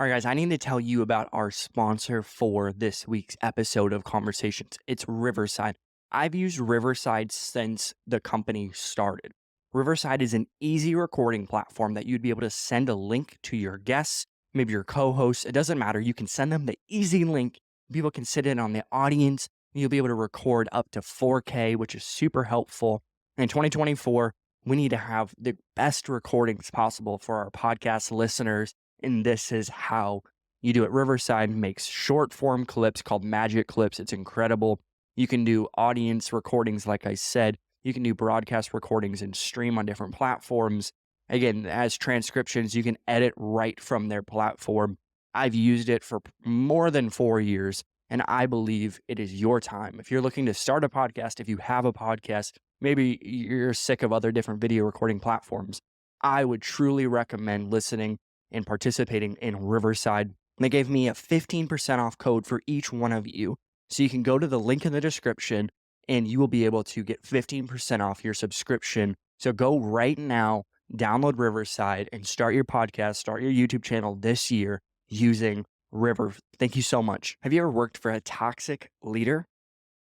All right, guys, I need to tell you about our sponsor for this week's episode of Conversations. It's Riverside. I've used Riverside since the company started. Riverside is an easy recording platform that you'd be able to send a link to your guests, maybe your co-hosts. It doesn't matter. You can send them the easy link. People can sit in on the audience. You'll be able to record up to 4K, which is super helpful. In 2024, we need to have the best recordings possible for our podcast listeners. And this is how you do it. Riverside makes short form clips called magic clips. It's incredible. You can do audience recordings, like I said. You can do broadcast recordings and stream on different platforms. Again, as transcriptions, you can edit right from their platform. I've used it for more than 4 years, and I believe it is your time. If you're looking to start a podcast, if you have a podcast, maybe you're sick of other different video recording platforms, I would truly recommend listening and participating in Riverside. They gave me a 15% off code for each one of you. So you can go to the link in the description and you will be able to get 15% off your subscription. So go right now, download Riverside and start your podcast, start your YouTube channel this year using River. Thank you so much. Have you ever worked for a toxic leader?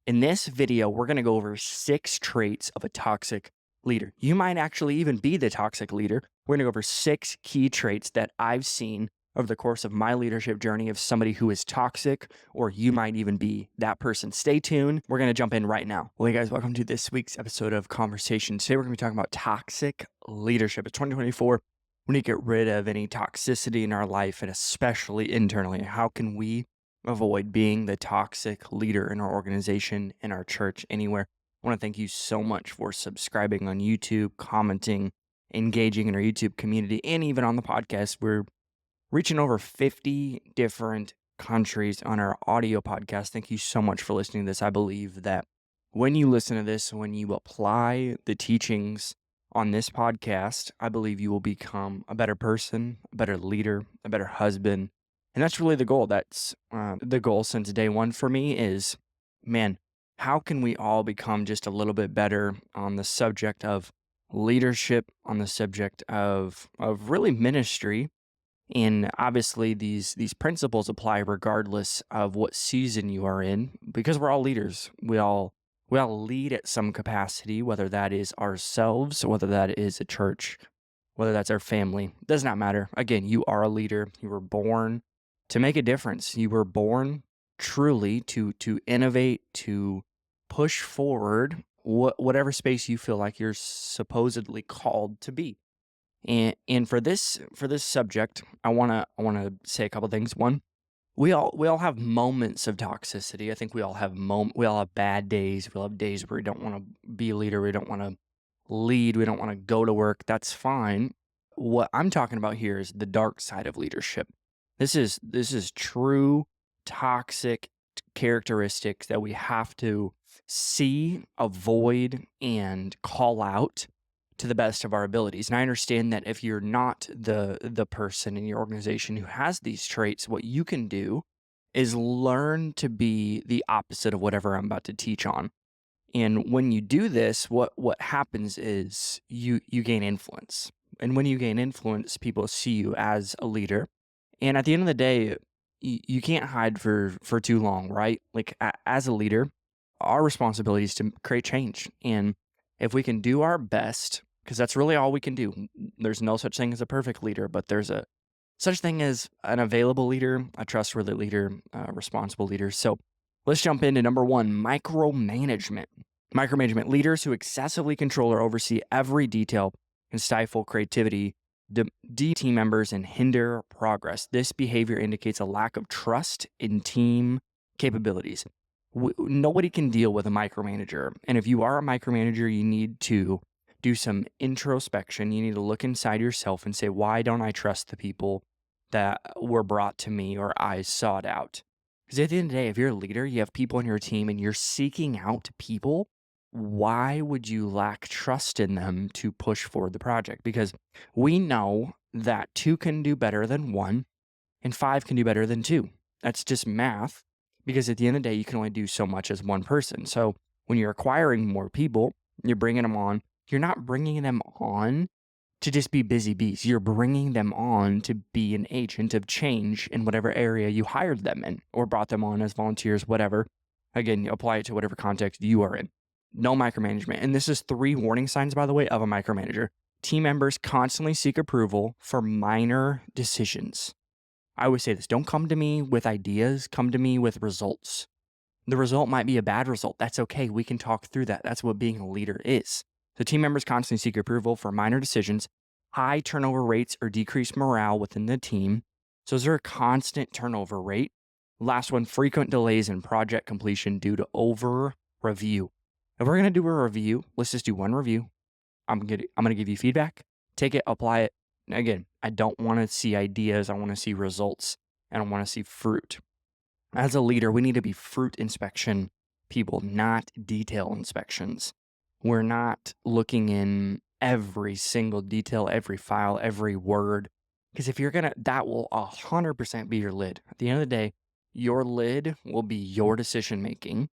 In this video, we're going to go over 6 traits of a toxic leader. You might actually even be the toxic leader. We're going to go over 6 key traits that I've seen over the course of my leadership journey of somebody who is toxic, or you might even be that person. Stay tuned. We're going to jump in right now. Well, hey guys, welcome to this week's episode of Conversations. Today, we're going to be talking about toxic leadership. It's 2024. We need to get rid of any toxicity in our life, and especially internally. How can we avoid being the toxic leader in our organization, in our church, anywhere? I want to thank you so much for subscribing on YouTube, commenting, engaging in our YouTube community, and even on the podcast. We're reaching over 50 different countries on our audio podcast. Thank you so much for listening to this. I believe that when you listen to this, when you apply the teachings on this podcast, I believe you will become a better person, a better leader, a better husband. And that's really the goal. That's the goal since day one for me is, man, how can we all become just a little bit better on the subject of leadership, on the subject of really ministry? And obviously these principles apply regardless of what season you are in, because we're all leaders. We all lead at some capacity, whether that is ourselves, whether that is a church, whether that's our family. It does not matter. Again, you are a leader. You were born to make a difference. You were born truly to innovate, to push forward whatever space you feel like you're supposedly called to be. And for this subject, I wanna say a couple things. One, we all have moments of toxicity. I think we all have bad days. We all have days where we don't want to be a leader. We don't want to lead. We don't want to go to work. That's fine. What I'm talking about here is the dark side of leadership. This is true toxic characteristics that we have to see, avoid, and call out to the best of our abilities. And I understand that if you're not the person in your organization who has these traits, what you can do is learn to be the opposite of whatever I'm about to teach on. And when you do this, what happens is you gain influence. And when you gain influence, people see you as a leader. And at the end of the day, you can't hide for too long, right? Like as a leader, our responsibility is to create change. And if we can do our best, because that's really all we can do. There's no such thing as a perfect leader, but there's a such thing as an available leader, a trustworthy leader, a responsible leader. So let's jump into number 1, micromanagement. Micromanagement, leaders who excessively control or oversee every detail can stifle creativity, team members, and hinder progress. This behavior indicates a lack of trust in team capabilities. Nobody can deal with a micromanager. And if you are a micromanager, you need to do some introspection. You need to look inside yourself and say, why don't I trust the people that were brought to me or I sought out? Because at the end of the day, if you're a leader, you have people on your team and you're seeking out people, why would you lack trust in them to push forward the project? Because we know that 2 can do better than 1 and 5 can do better than 2. That's just math, because at the end of the day, you can only do so much as one person. So when you're acquiring more people, you're bringing them on. You're not bringing them on to just be busy bees. You're bringing them on to be an agent of change in whatever area you hired them in or brought them on as volunteers, whatever. Again, apply it to whatever context you are in. No micromanagement. And this is 3 warning signs, by the way, of a micromanager. Team members constantly seek approval for minor decisions. I always say this, don't come to me with ideas, come to me with results. The result might be a bad result. That's okay. We can talk through that. That's what being a leader is. So team members constantly seek approval for minor decisions, high turnover rates or decreased morale within the team. So is there a constant turnover rate? Last one, frequent delays in project completion due to over review. If we're going to do a review, let's just do one review. I'm going to give you feedback, take it, apply it. Again, I don't want to see ideas. I want to see results and I want to see fruit. As a leader, we need to be fruit inspection people, not detail inspections. We're not looking in every single detail, every file, every word. Because if you're going to, that will 100% be your lid. At the end of the day, your lid will be your decision making.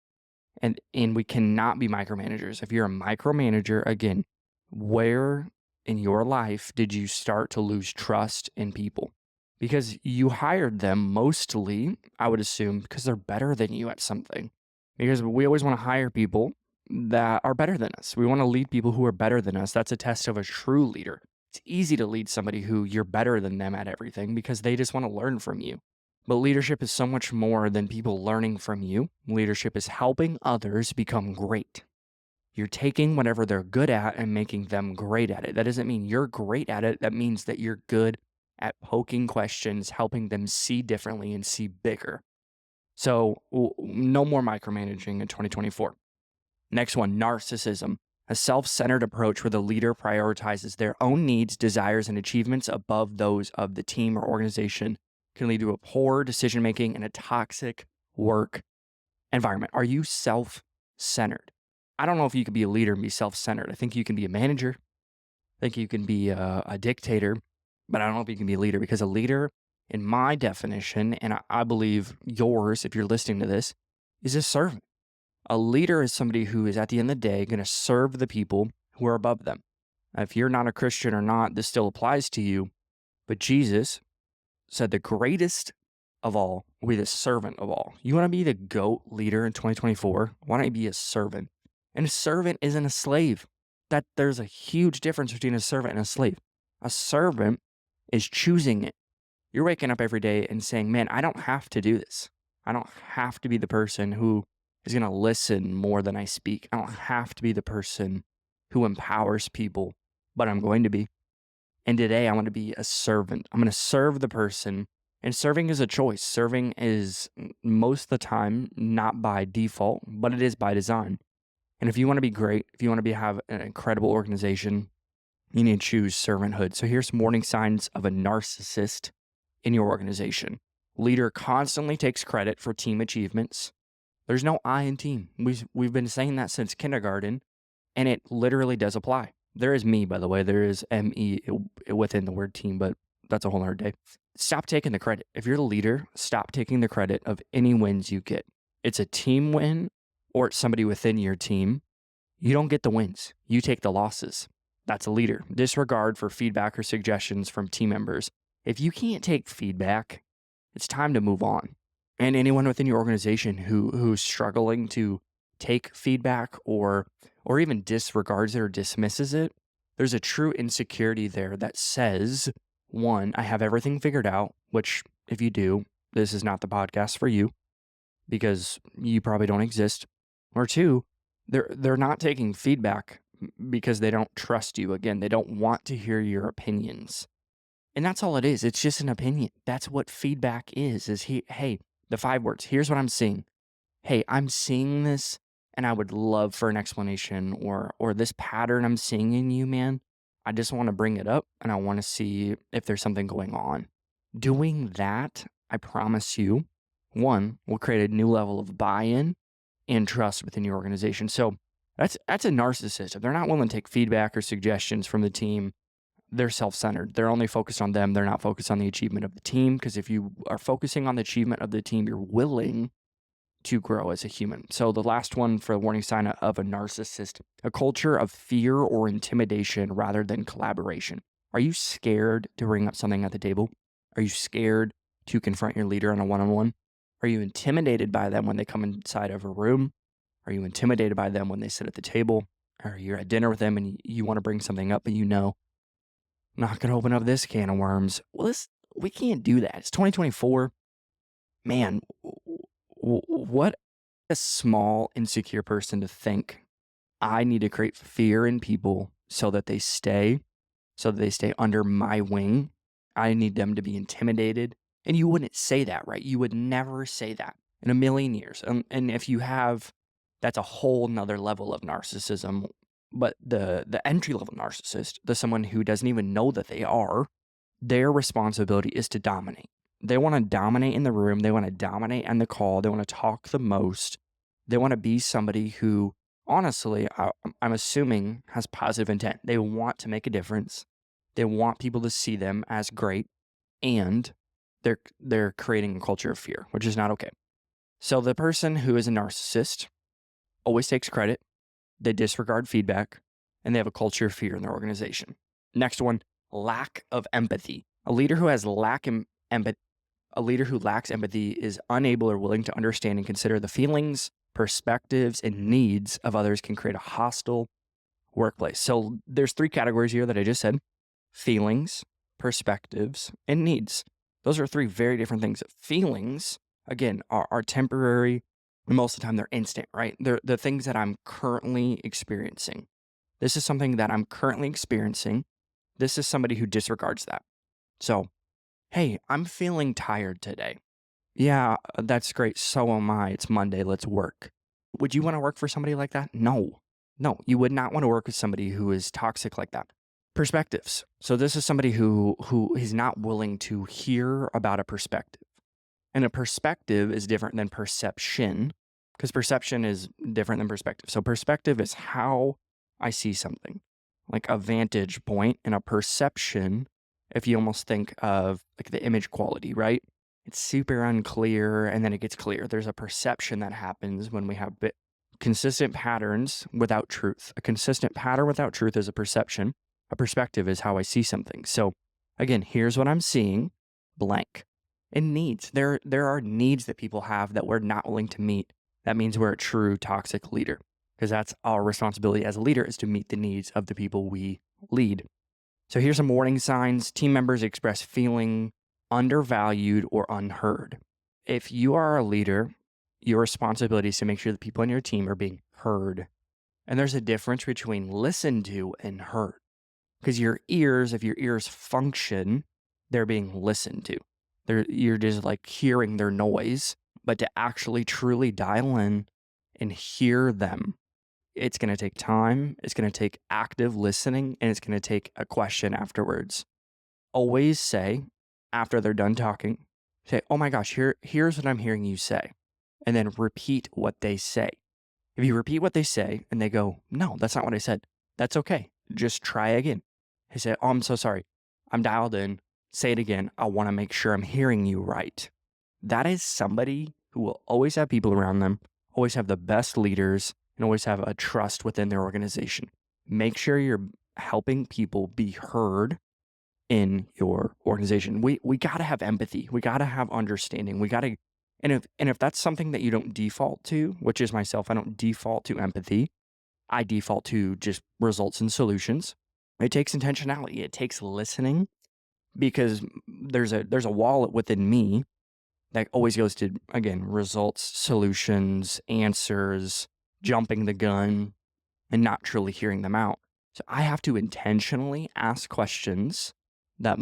And we cannot be micromanagers. If you're a micromanager, again, where in your life did you start to lose trust in people? Because you hired them mostly, I would assume, because they're better than you at something. Because we always want to hire people that are better than us. We want to lead people who are better than us. That's a test of a true leader. It's easy to lead somebody who you're better than them at everything because they just want to learn from you. But leadership is so much more than people learning from you. Leadership is helping others become great. You're taking whatever they're good at and making them great at it. That doesn't mean you're great at it. That means that you're good at poking questions, helping them see differently and see bigger. So no more micromanaging in 2024. Next one, narcissism. A self-centered approach where the leader prioritizes their own needs, desires, and achievements above those of the team or organization can lead to a poor decision-making and a toxic work environment. Are you self-centered? I don't know if you could be a leader and be self-centered. I think you can be a manager. I think you can be a dictator, but I don't know if you can be a leader, because a leader, in my definition, and I believe yours, if you're listening to this, is a servant. A leader is somebody who is, at the end of the day, going to serve the people who are above them. Now, if you're not a Christian or not, this still applies to you. But Jesus said the greatest of all will be the servant of all. You want to be the GOAT leader in 2024? Why don't you be a servant? And a servant isn't a slave. That there's a huge difference between a servant and a slave. A servant is choosing it. You're waking up every day and saying, man, I don't have to do this. I don't have to be the person who is going to listen more than I speak. I don't have to be the person who empowers people, but I'm going to be. And today I want to be a servant. I'm going to serve the person. And serving is a choice. Serving is most of the time not by default, but it is by design. And if you want to be great, if you want to have an incredible organization, you need to choose servanthood. So here's some warning signs of a narcissist in your organization. Leader constantly takes credit for team achievements. There's no I in team. We've been saying that since kindergarten, and it literally does apply. There is me, by the way. There is ME within the word team, but that's a whole other day. Stop taking the credit. If you're the leader, stop taking the credit of any wins you get. It's a team win or it's somebody within your team. You don't get the wins. You take the losses. That's a leader. Disregard for feedback or suggestions from team members. If you can't take feedback, it's time to move on. And anyone within your organization who's struggling to take feedback or even disregards it or dismisses it, there's a true insecurity there that says, one, I have everything figured out, which if you do, this is not the podcast for you because you probably don't exist. Or two, they're not taking feedback because they don't trust you. Again, they don't want to hear your opinions. And that's all it is. It's just an opinion. That's what feedback is hey, the 5 words. Here's what I'm seeing. Hey, I'm seeing this and I would love for an explanation, or this pattern I'm seeing in you, man. I just want to bring it up and I want to see if there's something going on. Doing that, I promise you, one, will create a new level of buy-in and trust within your organization. So that's a narcissist. If they're not willing to take feedback or suggestions from the team, they're self-centered. They're only focused on them. They're not focused on the achievement of the team, because if you are focusing on the achievement of the team, you're willing to grow as a human. So the last one for the warning sign of a narcissist, a culture of fear or intimidation rather than collaboration. Are you scared to bring up something at the table? Are you scared to confront your leader on a one-on-one? Are you intimidated by them when they come inside of a room? Are you intimidated by them when they sit at the table? Or you're at dinner with them and you want to bring something up, but not going to open up this can of worms. Well, we can't do that. It's 2024. Man, what a small, insecure person to think I need to create fear in people so that they stay under my wing. I need them to be intimidated. And you wouldn't say that, right? You would never say that in a million years. And if you have, that's a whole nother level of narcissism. But the entry level narcissist, the someone who doesn't even know that they are, their responsibility is to dominate. They want to dominate in the room. They want to dominate on the call. They want to talk the most. They want to be somebody who, honestly, I'm assuming has positive intent. They want to make a difference. They want people to see them as great, and they're creating a culture of fear, which is not okay. So the person who is a narcissist always takes credit. They disregard feedback, and they have a culture of fear in their organization. Next one, lack of empathy. A leader who lacks empathy is unable or willing to understand and consider the feelings, perspectives, and needs of others can create a hostile workplace. So there's 3 categories here that I just said: feelings, perspectives, and needs. Those are 3 very different things. Feelings, again, are temporary. And most of the time they're instant, right? They're the things that I'm currently experiencing. This is something that I'm currently experiencing. This is somebody who disregards that. So, hey, I'm feeling tired today. Yeah, that's great. So am I. It's Monday. Let's work. Would you want to work for somebody like that? No, you would not want to work with somebody who is toxic like that. Perspectives. So this is somebody who is not willing to hear about a perspective. And a perspective is different than perception, because perception is different than perspective. So perspective is how I see something, like a vantage point, and a perception, if you almost think of like the image quality, right? It's super unclear and then it gets clear. There's a perception that happens when we have consistent patterns without truth. A consistent pattern without truth is a perception. A perspective is how I see something. So again, here's what I'm seeing, blank. And needs. There are needs that people have that we're not willing to meet. That means we're a true toxic leader, because that's our responsibility as a leader, is to meet the needs of the people we lead. So here's some warning signs. Team members express feeling undervalued or unheard. If you are a leader, your responsibility is to make sure the people on your team are being heard. And there's a difference between listened to and heard. Because if your ears function, they're being listened to. You're just like hearing their noise, but to actually truly dial in and hear them, it's going to take time. It's going to take active listening, and it's going to take a question afterwards. Always say, after they're done talking, say, "Oh my gosh, here's what I'm hearing you say." And then repeat what they say. If you repeat what they say and they go, "No, that's not what I said," that's okay. Just try again. He said, "Oh, I'm so sorry. I'm dialed in. Say it again. I want to make sure I'm hearing you right." That is somebody who will always have people around them, always have the best leaders, and always have a trust within their organization. Make sure you're helping people be heard in your organization. We got to have empathy. We got to have understanding. And if that's something that you don't default to, which is myself, I don't default to empathy. I default to just results and solutions. It takes intentionality. It takes listening, because there's a wall within me that always goes to, again, results, solutions, answers, jumping the gun, and not truly hearing them out. So I have to intentionally ask questions that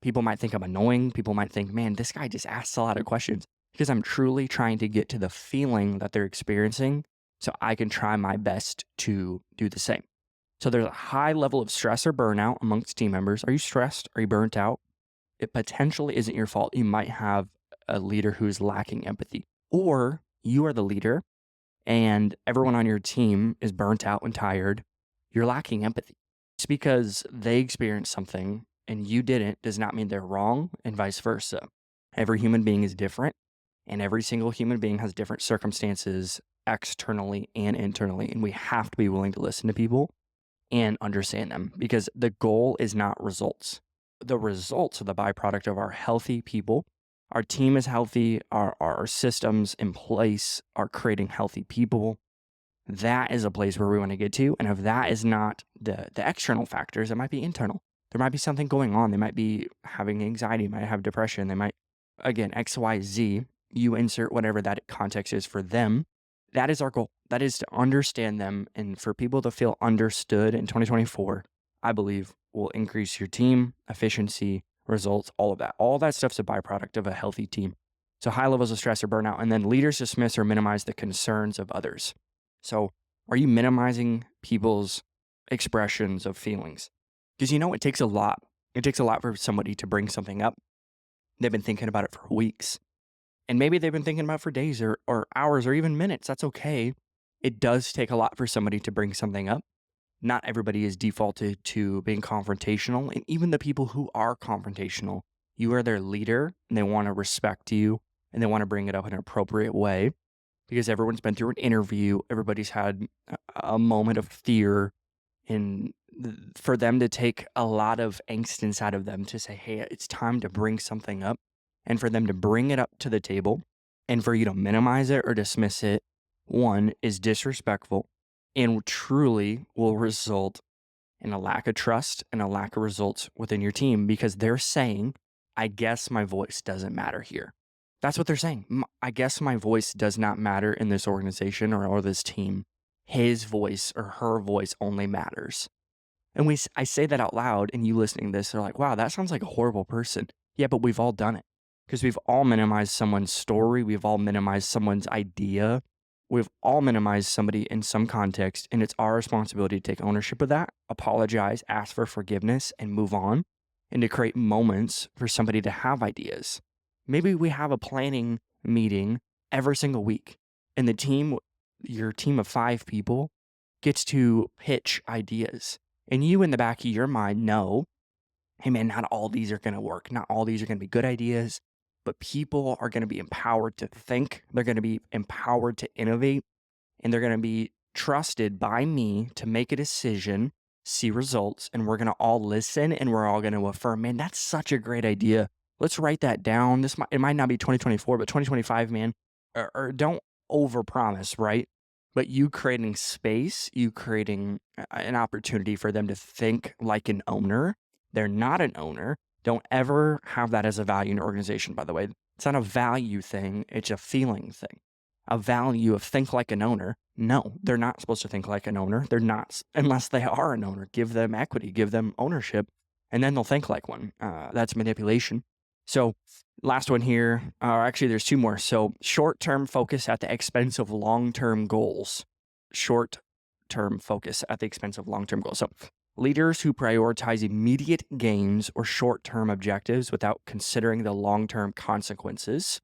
people might think I'm annoying. People might think, man, this guy just asks a lot of questions, because I'm truly trying to get to the feeling that they're experiencing so I can try my best to do the same. So there's a high level of stress or burnout amongst team members. Are you stressed? Are you burnt out? It potentially isn't your fault. You might have a leader who's lacking empathy, or you are the leader and everyone on your team is burnt out and tired. You're lacking empathy. Just because they experienced something and you didn't does not mean they're wrong, and vice versa. Every human being is different, and every single human being has different circumstances externally and internally, and we have to be willing to listen to people and understand them, because the goal is not results. The results are the byproduct of our healthy people. Our team is healthy, our systems in place are creating healthy people. That is a place where we want to get to. And if that is not the external factors, it might be internal. There might be something going on. They might be having anxiety, might have depression. They might, again, X, Y, Z, you insert whatever that context is for them. That is our goal. That is to understand them. And for people to feel understood in 2024, I believe will increase your team, efficiency, results, all of that. All that stuff's a byproduct of a healthy team. So high levels of stress or burnout, and then leaders dismiss or minimize the concerns of others. So are you minimizing people's expressions of feelings? Because it takes a lot. It takes a lot for somebody to bring something up. They've been thinking about it for weeks. And maybe they've been thinking about it for days or hours or even minutes. That's okay. It does take a lot for somebody to bring something up. Not everybody is defaulted to being confrontational. And even the people who are confrontational, you are their leader and they want to respect you and they want to bring it up in an appropriate way, because everyone's been through an interview. Everybody's had a moment of fear, and for them to take a lot of angst inside of them to say, hey, it's time to bring something up, and for them to bring it up to the table and for you to minimize it or dismiss it, one, is disrespectful and truly will result in a lack of trust and a lack of results within your team, because they're saying, I guess my voice doesn't matter here. That's what they're saying. I guess my voice does not matter in this organization or this team. His voice or her voice only matters. And I say that out loud, and you listening to this are like, wow, that sounds like a horrible person. Yeah, but we've all done it, because we've all minimized someone's story. We've all minimized someone's idea. We've all minimized somebody in some context, and it's our responsibility to take ownership of that, apologize, ask for forgiveness, and move on, and to create moments for somebody to have ideas. Maybe we have a planning meeting every single week, and your team of 5 people gets to pitch ideas. And you in the back of your mind know, hey man, not all these are going to work. Not all these are going to be good ideas, but people are going to be empowered to think. They're going to be empowered to innovate, and they're going to be trusted by me to make a decision, see results, and we're going to all listen, and we're all going to affirm, man, that's such a great idea. Let's write that down. It might not be 2024, but 2025, man. Or don't overpromise, right? But you creating space, you creating an opportunity for them to think like an owner. They're not an owner. Don't ever have that as a value in your organization, by the way. It's not a value thing. It's a feeling thing. A value of think like an owner. No, they're not supposed to think like an owner. They're not, unless they are an owner. Give them equity, give them ownership, and then they'll think like one. That's manipulation. So last one here, or actually there's 2 more. So short-term focus at the expense of long-term goals. Short-term focus at the expense of long-term goals. So leaders who prioritize immediate gains or short-term objectives without considering the long-term consequences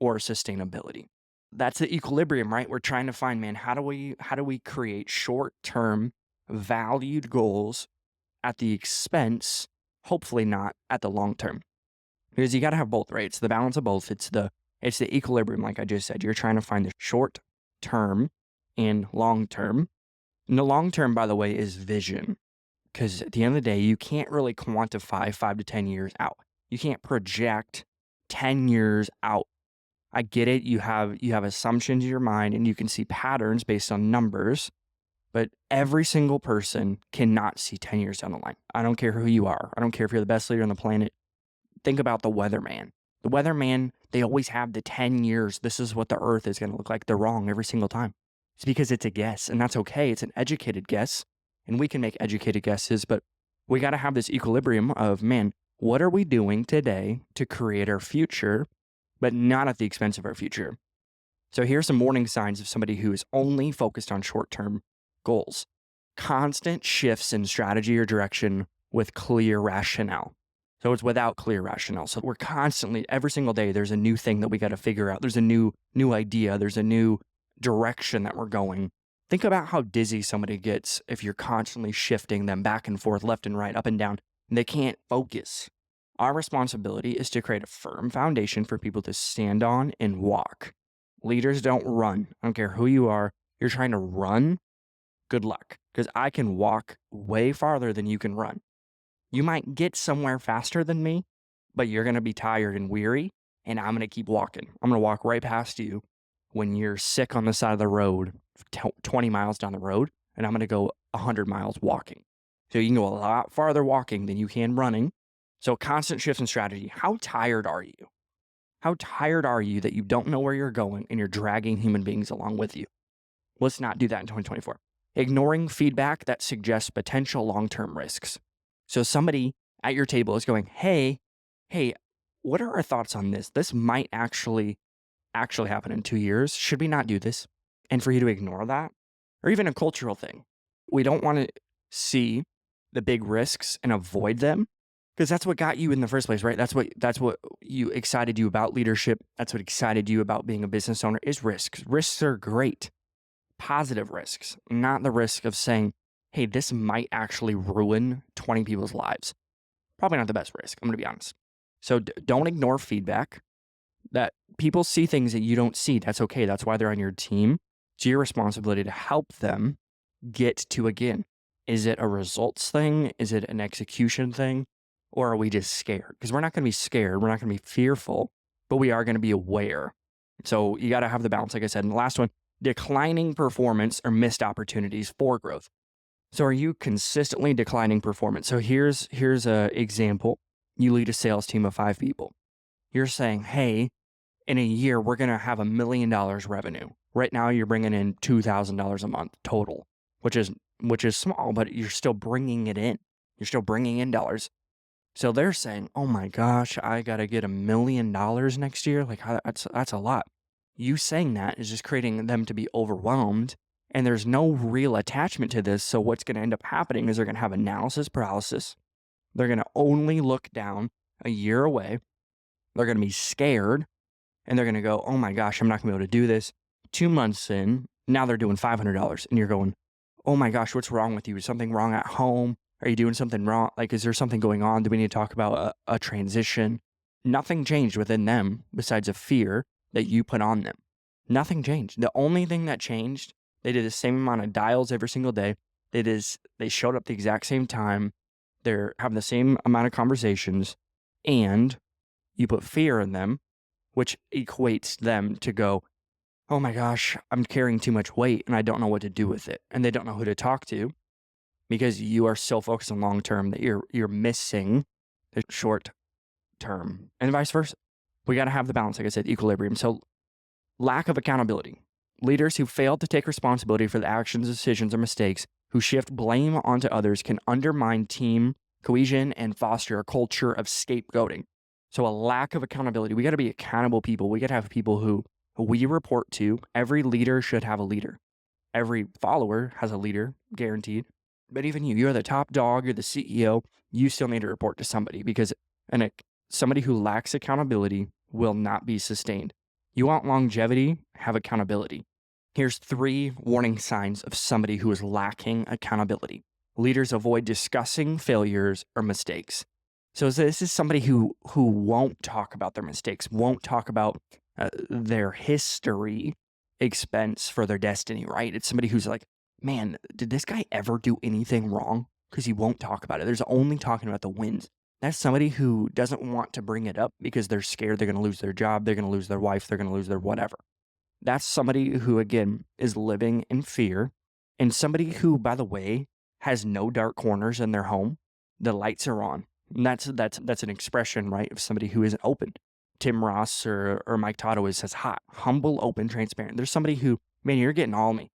or sustainability. That's the equilibrium, right? We're trying to find, man, how do we create short-term valued goals at the expense, hopefully not at the long term. Because you got to have both, right? It's the balance of both. It's the equilibrium, like I just said. You're trying to find the short term and long term. And the long term, by the way, is vision. Because at the end of the day, you can't really quantify 5 to 10 years out. You can't project 10 years out. I get it. You have assumptions in your mind, and you can see patterns based on numbers. But every single person cannot see 10 years down the line. I don't care who you are. I don't care if you're the best leader on the planet. Think about the weatherman. The weatherman, they always have the 10 years. This is what the earth is going to look like. They're wrong every single time. It's because it's a guess, and that's okay. It's an educated guess, and we can make educated guesses, but we got to have this equilibrium of, man, what are we doing today to create our future, but not at the expense of our future? So here's some warning signs of somebody who is only focused on short-term goals. Constant shifts in strategy or direction with clear rationale. So it's without clear rationale. So we're constantly, every single day, there's a new thing that we got to figure out. There's a new idea. There's a new direction that we're going. Think about how dizzy somebody gets if you're constantly shifting them back and forth, left and right, up and down, and they can't focus. Our responsibility is to create a firm foundation for people to stand on and walk. Leaders don't run. I don't care who you are. You're trying to run. good luck, because I can walk way farther than you can run. You might get somewhere faster than me, but you're going to be tired and weary, and I'm going to keep walking. I'm going to walk right past you when you're sick on the side of the road, 20 miles down the road, and I'm going to go 100 miles walking. So you can go a lot farther walking than you can running. So constant shifts in strategy. How tired are you? How tired are you that you don't know where you're going and you're dragging human beings along with you? Let's not do that in 2024. Ignoring feedback that suggests potential long-term risks. So somebody at your table is going, hey, what are our thoughts on this? This might actually happen in 2 years. Should we not do this? And for you to ignore that, or even a cultural thing. We don't want to see the big risks and avoid them, because that's what got you in the first place, right? That's what excited you about leadership. That's what excited you about being a business owner is risks. Risks are great. Positive risks, not the risk of saying, hey, this might actually ruin 20 people's lives. Probably not the best risk, I'm going to be honest. So don't ignore feedback. That people see things that you don't see. That's okay. That's why they're on your team. It's your responsibility to help them get to, again, is it a results thing? Is it an execution thing? Or are we just scared? Because we're not going to be scared. We're not going to be fearful, but we are going to be aware. So you got to have the balance, like I said. And the last one, declining performance or missed opportunities for growth. So are you consistently declining performance? So here's an example. You lead a sales team of 5 people. You're saying, hey, in a year, we're going to have $1 million revenue. Right now, you're bringing in $2,000 a month total, which is small, but you're still bringing it in. You're still bringing in dollars. So they're saying, oh my gosh, I got to get $1 million next year. Like that's a lot. You saying that is just creating them to be overwhelmed, and there's no real attachment to this. So what's going to end up happening is they're going to have analysis paralysis. They're going to only look down a year away. They're going to be scared, and they're going to go, oh my gosh, I'm not going to be able to do this. 2 months in, now they're doing $500, and you're going, oh my gosh, what's wrong with you? Is something wrong at home? Are you doing something wrong? Like, is there something going on? Do we need to talk about a transition? Nothing changed within them besides a fear that you put on them. Nothing changed. The only thing that changed, they did the same amount of dials every single day. They showed up the exact same time. They're having the same amount of conversations, and you put fear in them, which equates them to go, oh my gosh, I'm carrying too much weight and I don't know what to do with it. And they don't know who to talk to because you are so focused on long term that you're missing the short term, and vice versa. We got to have the balance, like I said, equilibrium. So lack of accountability. Leaders who fail to take responsibility for the actions, decisions, or mistakes, who shift blame onto others, can undermine team cohesion and foster a culture of scapegoating. So a lack of accountability. We got to be accountable people. We got to have people who we report to. Every leader should have a leader. Every follower has a leader, guaranteed. But even you're the top dog, you're the CEO, you still need to report to somebody, because somebody who lacks accountability will not be sustained. You want longevity, have accountability. Here's 3 warning signs of somebody who is lacking accountability. Leaders avoid discussing failures or mistakes. So this is somebody who won't talk about their mistakes, won't talk about their history expense for their destiny, right? It's somebody who's like, man, did this guy ever do anything wrong? Because he won't talk about it. There's only talking about the wins. That's somebody who doesn't want to bring it up because they're scared they're going to lose their job, they're going to lose their wife, they're going to lose their whatever. That's somebody who, again, is living in fear, and somebody who, by the way, has no dark corners in their home. The lights are on. And that's an expression, right, of somebody who isn't open. Tim Ross or Mike Todd always says hot, humble, open, transparent. There's somebody who, man, you're getting all me.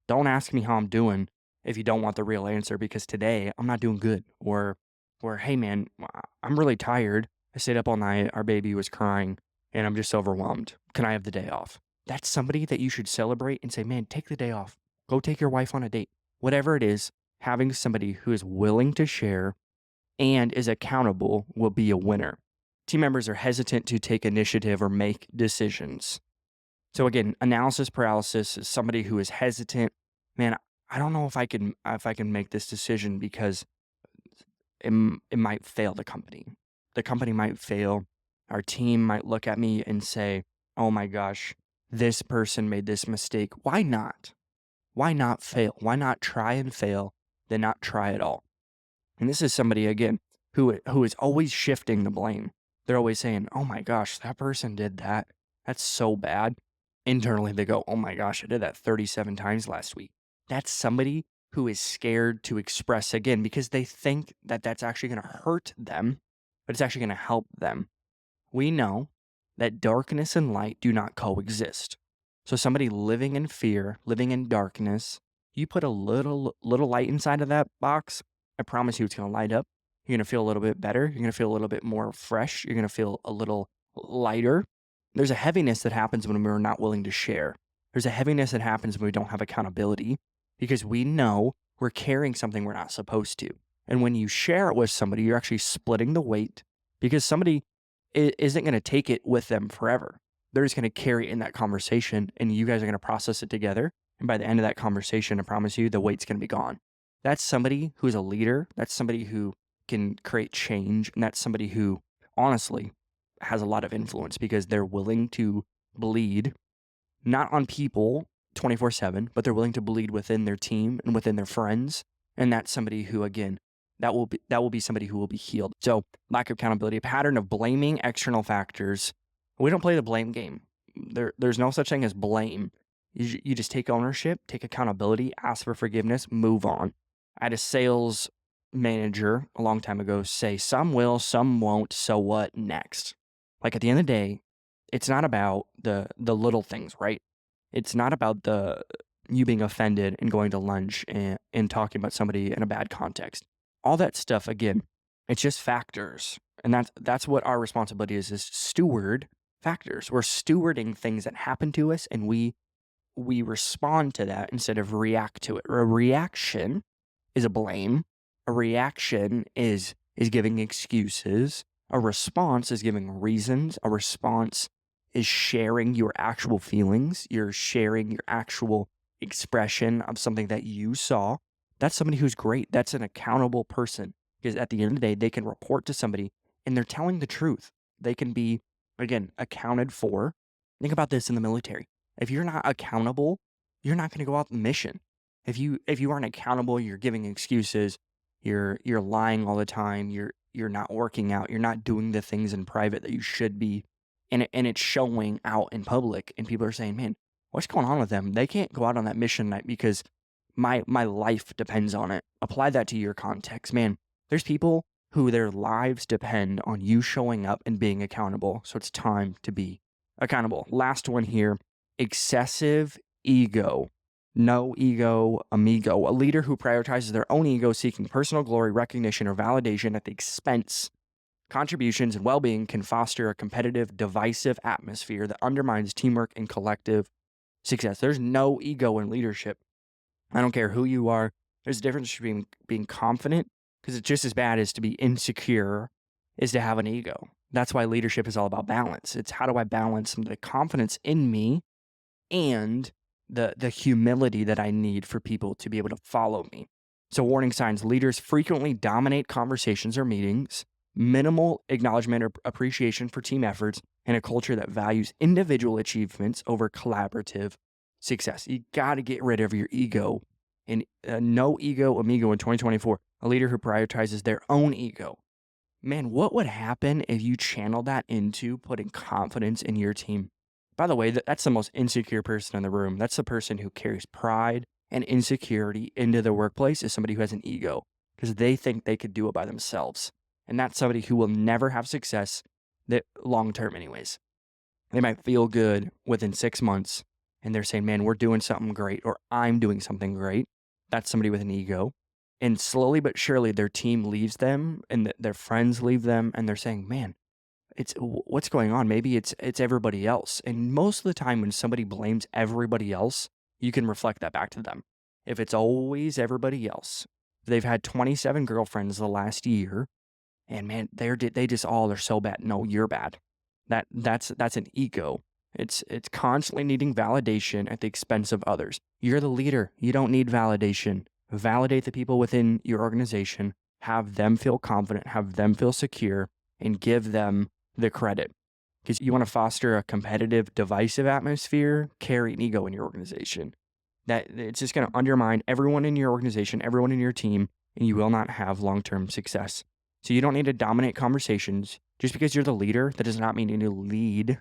Don't ask me how I'm doing if you don't want the real answer, because today I'm not doing good. Or, hey man, I'm really tired. I stayed up all night. Our baby was crying and I'm just overwhelmed. Can I have the day off? That's somebody that you should celebrate and say, man, take the day off. Go take your wife on a date. Whatever it is, having somebody who is willing to share and is accountable will be a winner. Team members are hesitant to take initiative or make decisions. So again, analysis paralysis is somebody who is hesitant. Man, I don't know if I can make this decision because it might fail the company. The company might fail. Our team might look at me and say, oh my gosh, this person made this mistake. Why not? Why not fail? Why not try and fail, then not try at all? And this is somebody, again, who is always shifting the blame. They're always saying, oh my gosh, that person did that. That's so bad. Internally, they go, oh my gosh, I did that 37 times last week. That's somebody who is scared to express again because they think that that's actually going to hurt them, but it's actually going to help them. We know that darkness and light do not coexist. So somebody living in fear, living in darkness, you put a little light inside of that box, I promise you it's going to light up. You're going to feel a little bit better. You're going to feel a little bit more fresh. You're going to feel a little lighter. There's a heaviness that happens when we're not willing to share. There's a heaviness that happens when we don't have accountability because we know we're carrying something we're not supposed to. And when you share it with somebody, you're actually splitting the weight because somebody isn't going to take it with them forever. They're just going to carry it in that conversation and you guys are going to process it together. And by the end of that conversation, I promise you, the weight's going to be gone. That's somebody who's a leader. That's somebody who can create change. And that's somebody who honestly has a lot of influence because they're willing to bleed, not on people 24/7, but they're willing to bleed within their team and within their friends. And that's somebody who, again, that will be somebody who will be healed. So lack of accountability, a pattern of blaming external factors. We don't play the blame game. There's no such thing as blame. You just take ownership, take accountability, ask for forgiveness, move on. I had a sales manager a long time ago say, some will, some won't, so what next? Like at the end of the day, it's not about the little things, right? It's not about you being offended and going to lunch and talking about somebody in a bad context. All that stuff, again, it's just factors. And that's what our responsibility is steward factors. We're stewarding things that happen to us and we respond to that instead of react to it. A reaction is a blame. A reaction is giving excuses. A response is giving reasons. A response is sharing your actual feelings. You're sharing your actual expression of something that you saw. That's somebody who's great. That's an accountable person because at the end of the day, they can report to somebody and they're telling the truth. They can be, again, accounted for. Think about this in the military. If you're not accountable, you're not going to go out on the mission. If you aren't accountable, you're giving excuses, you're lying all the time, you're not working out, you're not doing the things in private that you should be, and it's showing out in public, and people are saying, man, what's going on with them? They can't go out on that mission night because my life depends on it. Apply that to your context. Man, there's people who their lives depend on you showing up and being accountable. So it's time to be accountable. Last one here, excessive ego. No ego, amigo. A leader who prioritizes their own ego, seeking personal glory, recognition, or validation at the expense contributions and well-being can foster a competitive, divisive atmosphere that undermines teamwork and collective success. There's no ego in leadership. I don't care who you are. There's a difference between being confident, because it's just as bad as to be insecure is to have an ego. That's why leadership is all about balance. It's how do I balance the confidence in me and the humility that I need for people to be able to follow me. So warning signs, leaders frequently dominate conversations or meetings, minimal acknowledgement or appreciation for team efforts, and a culture that values individual achievements over collaborative success. You got to get rid of your ego. And no ego, amigo in 2024, a leader who prioritizes their own ego. Man, what would happen if you channeled that into putting confidence in your team? By the way, that's the most insecure person in the room. That's the person who carries pride and insecurity into the workplace, is somebody who has an ego because they think they could do it by themselves. And that's somebody who will never have success long term anyways. They might feel good within 6 months and they're saying, man, we're doing something great, or I'm doing something great. That's somebody with an ego. And slowly but surely their team leaves them and their friends leave them and they're saying, man, what's going on? Maybe it's everybody else. And most of the time when somebody blames everybody else, you can reflect that back to them. If it's always everybody else, they've had 27 girlfriends the last year, and man, they're so bad. No, you're bad. That's an ego. It's constantly needing validation at the expense of others. You're the leader. You don't need validation. Validate the people within your organization. Have them feel confident. Have them feel secure, and give them the credit. Because you want to foster a competitive, divisive atmosphere, carry an ego in your organization. That it's just going to undermine everyone in your organization, everyone in your team, and you will not have long-term success. So you don't need to dominate conversations. Just because you're the leader, that does not mean you need to lead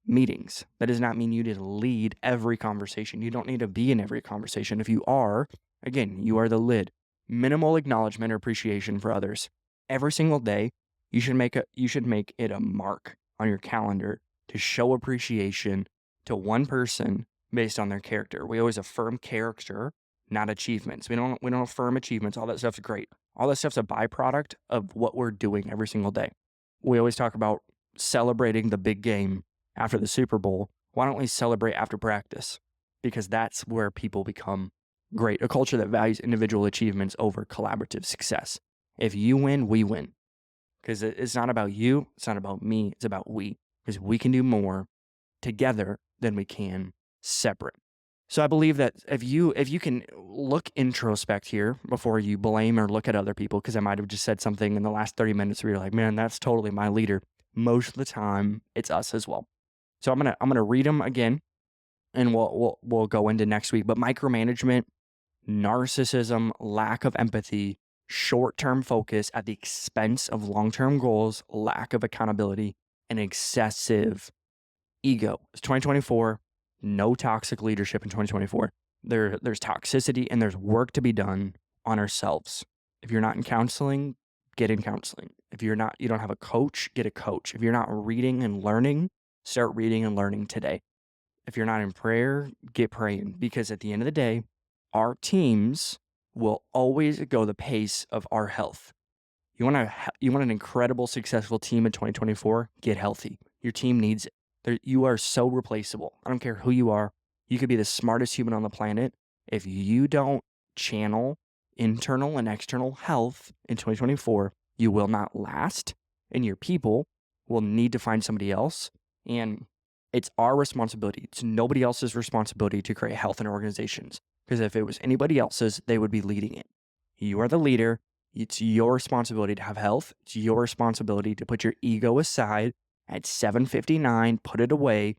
meetings. That does not mean you need to lead every conversation. You don't need to be in every conversation. If you are, again, you are the lid. Minimal acknowledgement or appreciation for others. Every single day, you should make it a mark on your calendar to show appreciation to one person based on their character. We always affirm character, not achievements. We don't affirm achievements. All that stuff's great. All that stuff's a byproduct of what we're doing every single day. We always talk about celebrating the big game after the Super Bowl. Why don't we celebrate after practice? Because that's where people become great. A culture that values individual achievements over collaborative success. If you win, we win. Because it's not about you. It's not about me. It's about we. Because we can do more together than we can separate. So I believe that if you can look introspect here before you blame or look at other people, because I might have just said something in the last 30 minutes where you're like, man, that's totally my leader. Most of the time, it's us as well. So I'm gonna read them again, and we'll go into next week. But micromanagement, narcissism, lack of empathy, short-term focus at the expense of long-term goals, lack of accountability, and excessive ego. It's 2024. No toxic leadership in 2024. There's toxicity and there's work to be done on ourselves. If you're not in counseling, get in counseling. If you don't have a coach, get a coach. If you're not reading and learning, start reading and learning today. If you're not in prayer, get praying, because at the end of the day, our teams will always go the pace of our health. You want an incredible, successful team in 2024? Get healthy. Your team needs it. You are so replaceable. I don't care who you are. You could be the smartest human on the planet. If you don't channel internal and external health in 2024, you will not last, and your people will need to find somebody else. And it's our responsibility. It's nobody else's responsibility to create health in organizations. Because if it was anybody else's, they would be leading it. You are the leader. It's your responsibility to have health. It's your responsibility to put your ego aside at 7:59, put it away,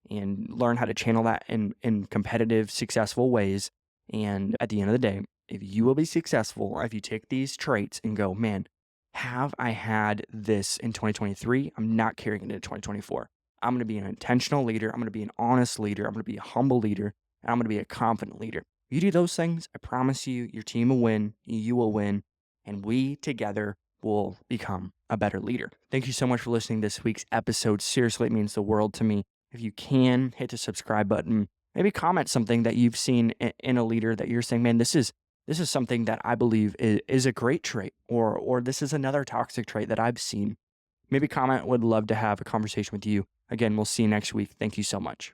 and learn how to channel that in competitive, successful ways. And at the end of the day, if you will be successful, if you take these traits and go, man, have I had this in 2023? I'm not carrying it into 2024. I'm going to be an intentional leader. I'm going to be an honest leader. I'm going to be a humble leader. And I'm going to be a confident leader. You do those things, I promise you, your team will win, you will win, and we together will become a better leader. Thank you so much for listening to this week's episode. Seriously, it means the world to me. If you can, hit the subscribe button. Maybe comment something that you've seen in a leader that you're saying, man, this is something that I believe is a great trait, or this is another toxic trait that I've seen. Maybe comment. Would love to have a conversation with you. Again, we'll see you next week. Thank you so much.